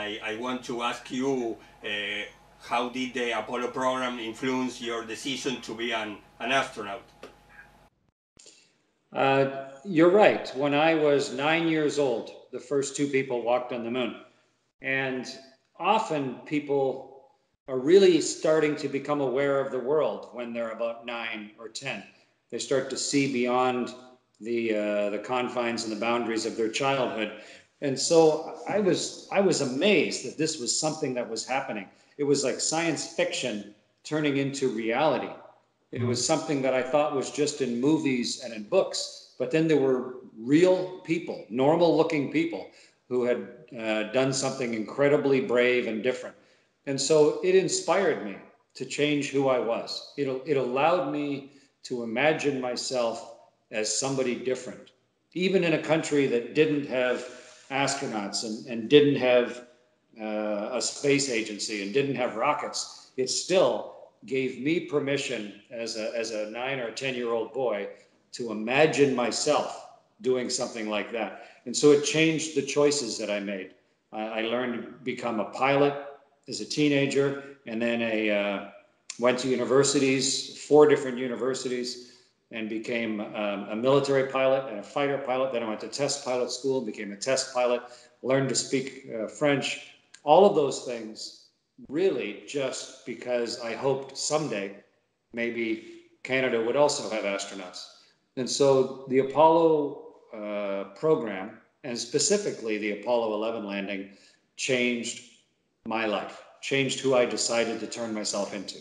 I want to ask you, how did the Apollo program influence your decision to be an astronaut? You're right. When I was 9 years old, the first two people walked on the moon. And often people are really starting to become aware of the world when they're about 9 or 10. They start to see beyond the confines and the boundaries of their childhood. And so I was amazed that this was something that was happening. It was like science fiction turning into reality. It was something that I thought was just in movies and in books, but then there were real people, normal looking people who had done something incredibly brave and different. And so it inspired me to change who I was. It allowed me to imagine myself as somebody different, even in a country that didn't have astronauts and didn't have a space agency and didn't have rockets. It still gave me permission as a 9 or 10-year-old boy to imagine myself doing something like that. And so it changed the choices that I made. I learned to become a pilot as a teenager, and then went to universities, 4 different universities, and became a military pilot and a fighter pilot. Then I went to test pilot school, became a test pilot, learned to speak French. All of those things really just because I hoped someday maybe Canada would also have astronauts. And so the Apollo program, and specifically the Apollo 11 landing, changed my life, changed who I decided to turn myself into.